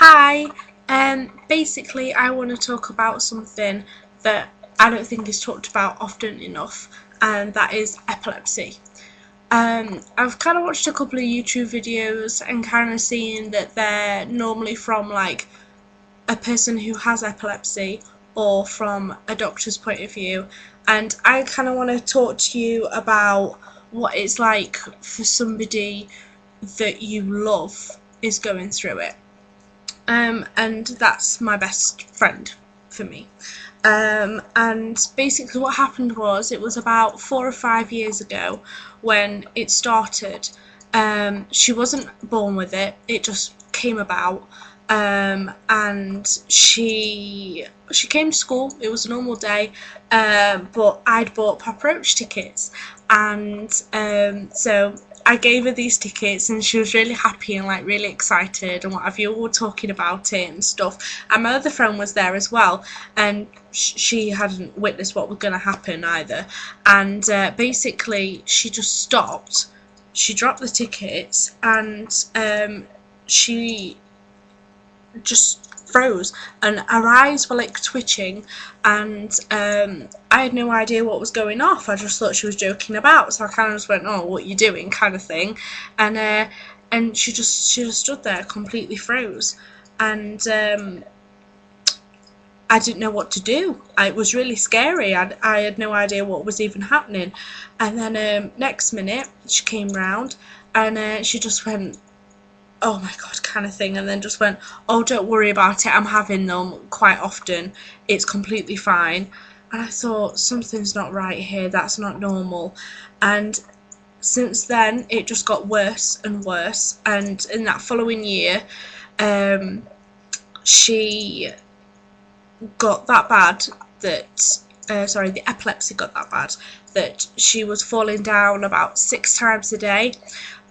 Hi, basically I want to talk about something that I don't think is talked about often enough, and that is epilepsy. I've kind of watched a couple of YouTube videos and kind of seen that they're normally from like a person who has epilepsy or from a doctor's point of view, and I kind of want to talk to you about what it's like for somebody that you love is going through it. And that's my best friend for me. And basically what happened was it was about 4 or 5 years ago when it started. She wasn't born with it, it just came about. And she came to school, it was a normal day, but I'd bought Papa Roach tickets, and so I gave her these tickets and she was really happy and like really excited and what have you, all talking about it and stuff. And my other friend was there as well, and she hadn't witnessed what was going to happen either. And basically she just stopped, she dropped the tickets, and she just froze and her eyes were like twitching, and I had no idea what was going off. I just thought she was joking about, so I kind of just went, "Oh, what are you doing?" kind of thing. And she just stood there completely froze, and I didn't know what to do. It was really scary. I had no idea what was even happening. And then next minute she came round and she just went, "Oh my god," kind of thing, and then just went, "Oh, don't worry about it, I'm having them quite often, it's completely fine." And I thought, something's not right here, that's not normal. And since then it just got worse and worse, and in that following year she got that bad that the epilepsy got that bad that she was falling down about 6 times a day,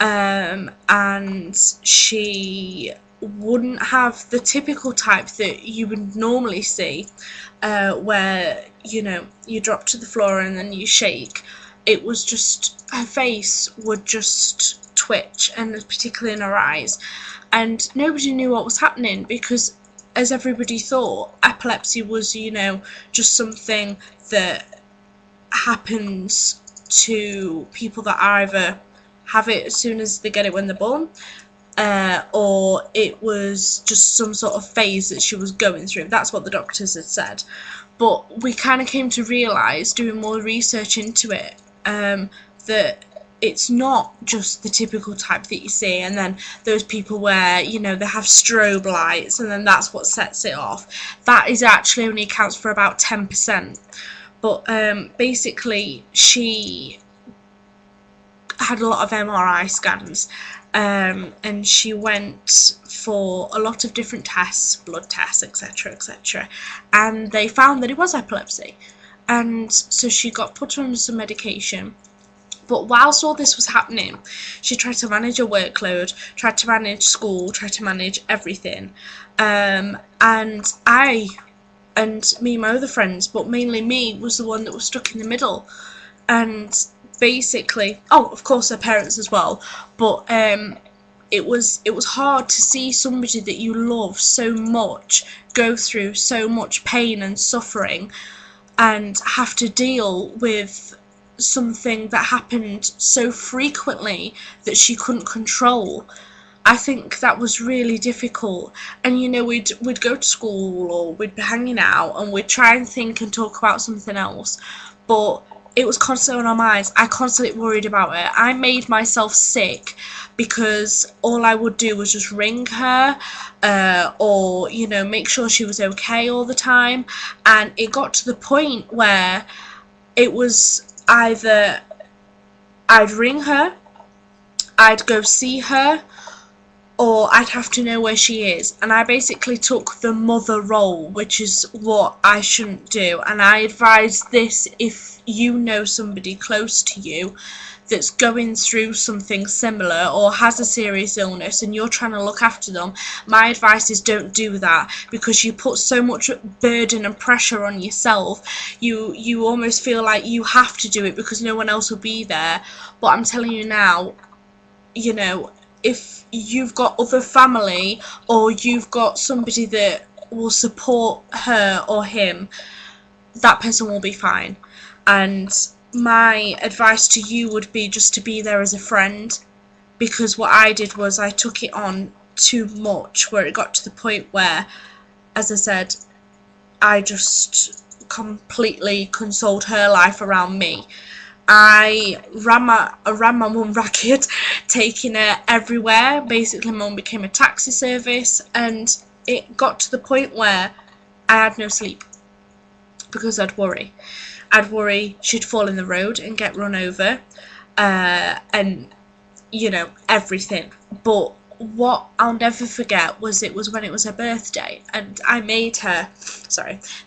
and she wouldn't have the typical type that you would normally see, where you drop to the floor and then you shake. It was just her face would just twitch, and particularly in her eyes, and nobody knew what was happening because, as everybody thought, epilepsy was just something that happens to people that either have it as soon as they get it when they're born, or it was just some sort of phase that she was going through. That's what the doctors had said. But we kind of came to realise, doing more research into it, that it's not just the typical type that you see, and then those people where they have strobe lights and then that's what sets it off. That is actually only accounts for about 10%. But basically she had a lot of MRI scans, and she went for a lot of different tests, blood tests, etc, etc, and they found that it was epilepsy. And so she got put on some medication. But whilst all this was happening, she tried to manage her workload, tried to manage school, tried to manage everything. And I and me and my other friends, but mainly me, was the one that was stuck in the middle. And basically, oh, of course her parents as well, but it was hard to see somebody that you love so much go through so much pain and suffering and have to deal with something that happened so frequently that she couldn't control. I think that was really difficult. And we'd go to school or we'd be hanging out and we'd try and think and talk about something else, but it was constantly on our minds. I constantly worried about it. I made myself sick because all I would do was just ring her, or make sure she was okay all the time. And it got to the point where it was either I'd ring her, I'd go see her, or I'd have to know where she is. And I basically took the mother role, which is what I shouldn't do. And I advise this: if you know somebody close to you that's going through something similar or has a serious illness and you're trying to look after them, my advice is don't do that, because you put so much burden and pressure on yourself. You almost feel like you have to do it because no one else will be there. But I'm telling you now, if you've got other family or you've got somebody that will support her or him, that person will be fine. And my advice to you would be just to be there as a friend, because what I did was I took it on too much, where it got to the point where, as I said, I just completely consoled her life around me. I ran my mum ragged, taking her everywhere. Basically, mum became a taxi service, and it got to the point where I had no sleep because I'd worry. I'd worry she'd fall in the road and get run over, and everything. But what I'll never forget was it was when it was her birthday, and I made her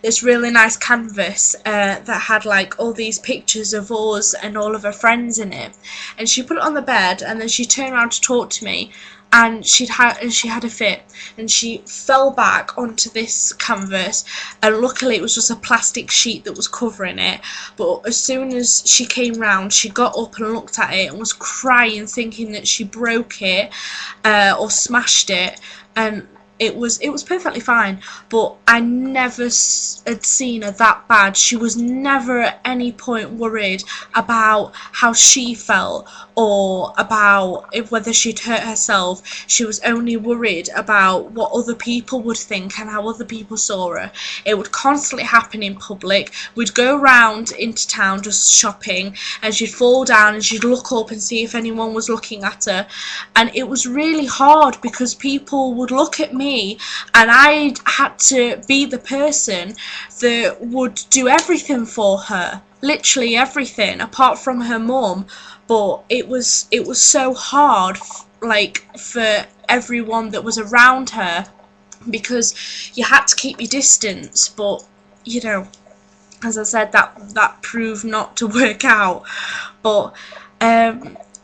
this really nice canvas that had like all these pictures of us and all of her friends in it, and she put it on the bed, and then she turned around to talk to me, and she had a fit, and she fell back onto this canvas, and luckily it was just a plastic sheet that was covering it. But as soon as she came round, she got up and looked at it and was crying, thinking that she broke it or smashed it, and it was perfectly fine. But I never had seen her that bad. She was never at any point worried about how she felt or about whether she'd hurt herself. She was only worried about what other people would think and how other people saw her. It would constantly happen in public. We'd go round into town just shopping, and she'd fall down and she'd look up and see if anyone was looking at her. And it was really hard because people would look at me, and I had to be the person that would do everything for her, literally everything apart from her mum. But it was so hard, like, for everyone that was around her, because you had to keep your distance. But as I said, that proved not to work out. But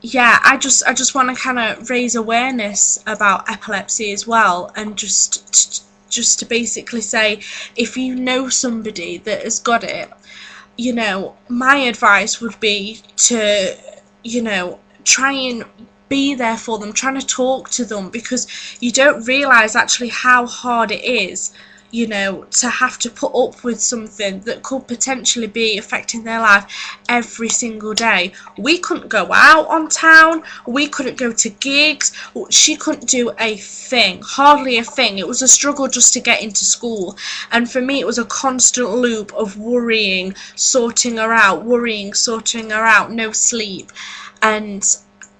yeah, I just want to kind of raise awareness about epilepsy as well, and just to basically say, if you know somebody that has got it, my advice would be to try and be there for them, trying to talk to them, because you don't realise actually how hard it is to have to put up with something that could potentially be affecting their life every single day. We couldn't go out on town, we couldn't go to gigs, she couldn't do a thing, hardly a thing. It was a struggle just to get into school, and for me it was a constant loop of worrying, sorting her out, no sleep. And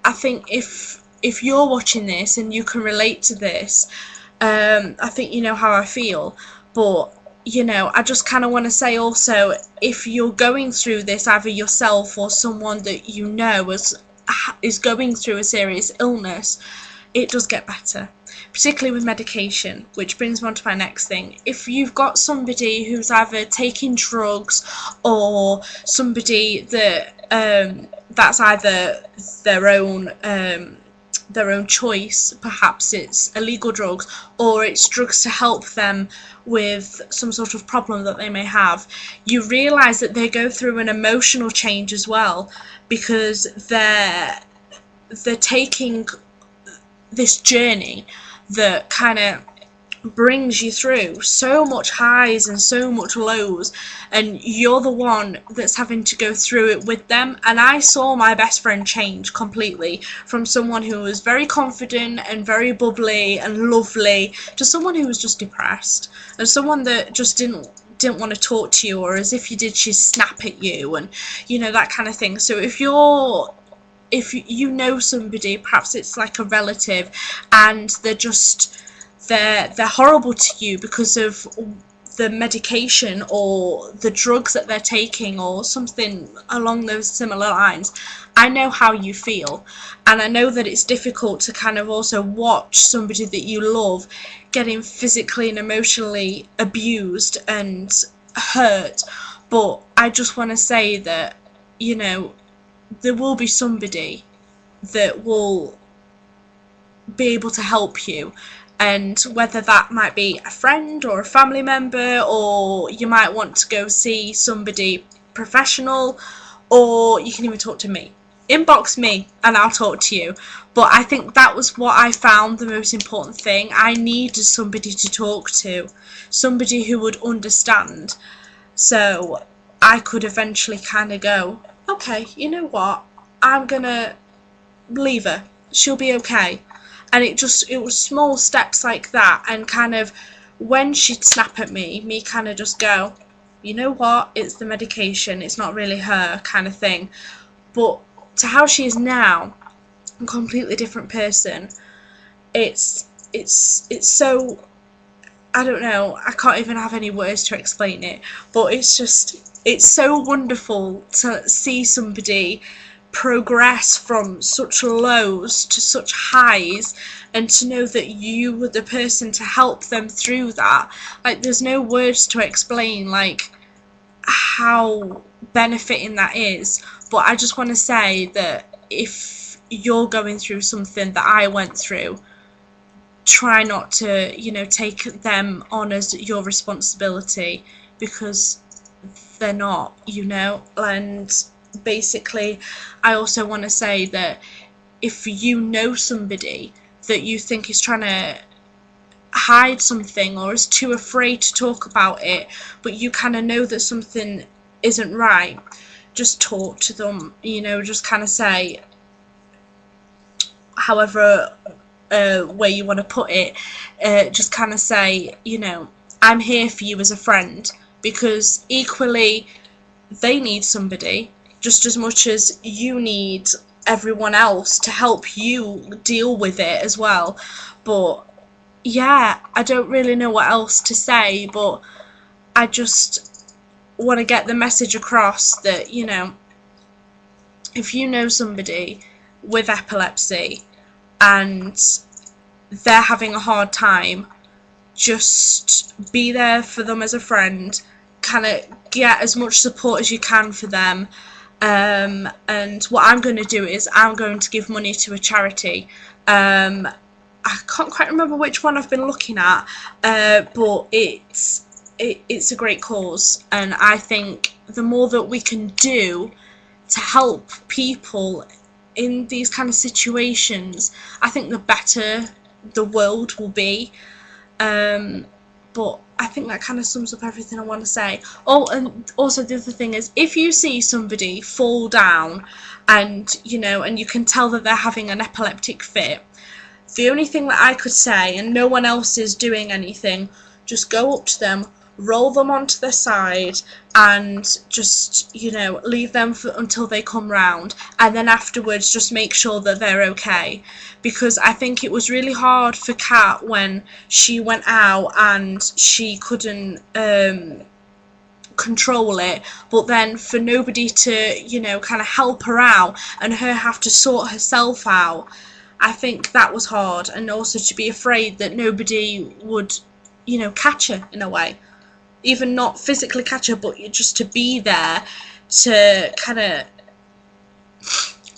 I think if you're watching this and you can relate to this, I think you know how I feel. But I just kind of want to say also, if you're going through this, either yourself or someone that is going through a serious illness, it does get better, particularly with medication, which brings me on to my next thing. If you've got somebody who's either taking drugs, or somebody that that's either their own choice, perhaps it's illegal drugs, or it's drugs to help them with some sort of problem that they may have, you realise that they go through an emotional change as well, because they're taking this journey that kind of brings you through so much highs and so much lows, and you're the one that's having to go through it with them. And I saw my best friend change completely, from someone who was very confident and very bubbly and lovely to someone who was just depressed, and someone that just didn't want to talk to you, or as if you did, she'd snap at you, and that kind of thing. So if you know somebody, perhaps it's like a relative, and they're horrible to you because of the medication or the drugs that they're taking or something along those similar lines, I know how you feel, and I know that it's difficult to kind of also watch somebody that you love getting physically and emotionally abused and hurt. But I just want to say that there will be somebody that will be able to help you. And whether that might be a friend or a family member, or you might want to go see somebody professional, or you can even talk to me. inbox me and I'll talk to you. But I think that was what I found the most important thing. I needed somebody to talk to, somebody who would understand, so I could eventually kind of go, okay, you know what, I'm gonna leave her, she'll be okay. And it was small steps like that, and kind of when she'd snap at me kind of just go, you know what, it's the medication, it's not really her, kind of thing. But to how she is now, a completely different person, it's so, I don't know, I can't even have any words to explain it, but it's so wonderful to see somebody progress from such lows to such highs, and to know that you were the person to help them through that. Like, there's no words to explain like how benefiting that is. But I just want to say that if you're going through something that I went through, try not to, you know, take them on as your responsibility, because they're not, you know. And basically, I also want to say that if you know somebody that you think is trying to hide something or is too afraid to talk about it, but you kind of know that something isn't right, just talk to them, you know, just kind of say, however way you want to put it, just kind of say, you know, I'm here for you as a friend, because equally they need somebody just as much as you need everyone else to help you deal with it as well. But yeah, I don't really know what else to say, but I just want to get the message across that, you know, if you know somebody with epilepsy and they're having a hard time, just be there for them as a friend, kind of get as much support as you can for them. And what I'm going to do is I'm going to give money to a charity. I can't quite remember which one I've been looking at, but it's a great cause, and I think the more that we can do to help people in these kind of situations, I think the better the world will be. But I think that kind of sums up everything I want to say. Oh, and also the other thing is, if you see somebody fall down and, you know, and you can tell that they're having an epileptic fit, the only thing that I could say, and no one else is doing anything, just go up to them, roll them onto their side, and just, you know, leave them until they come round, and then afterwards just make sure that they're okay. Because I think it was really hard for Kat when she went out and she couldn't control it, but then for nobody to, you know, kind of help her out and her have to sort herself out, I think that was hard. And also to be afraid that nobody would, you know, catch her in a way, even not physically catch her, but just to be there to kind of,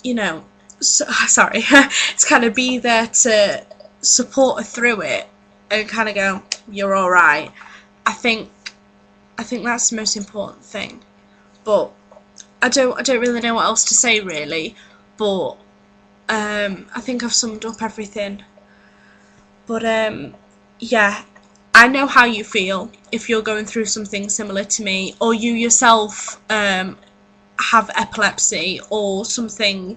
you know, sorry, to kind of be there to support her through it and kind of go, you're all right. I think that's the most important thing. But I don't really know what else to say really. But I think I've summed up everything. But yeah, I know how you feel if you're going through something similar to me, or you yourself have epilepsy or something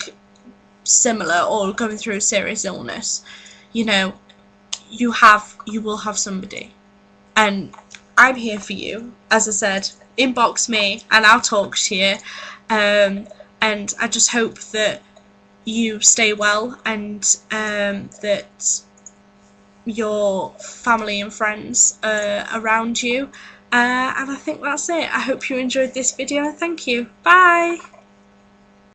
similar, or going through a serious illness. You know, you will have somebody, and I'm here for you. As I said, inbox me and I'll talk to you, and I just hope that you stay well, and that your family and friends are around you, and I think that's it. I hope you enjoyed this video, and thank you. Bye.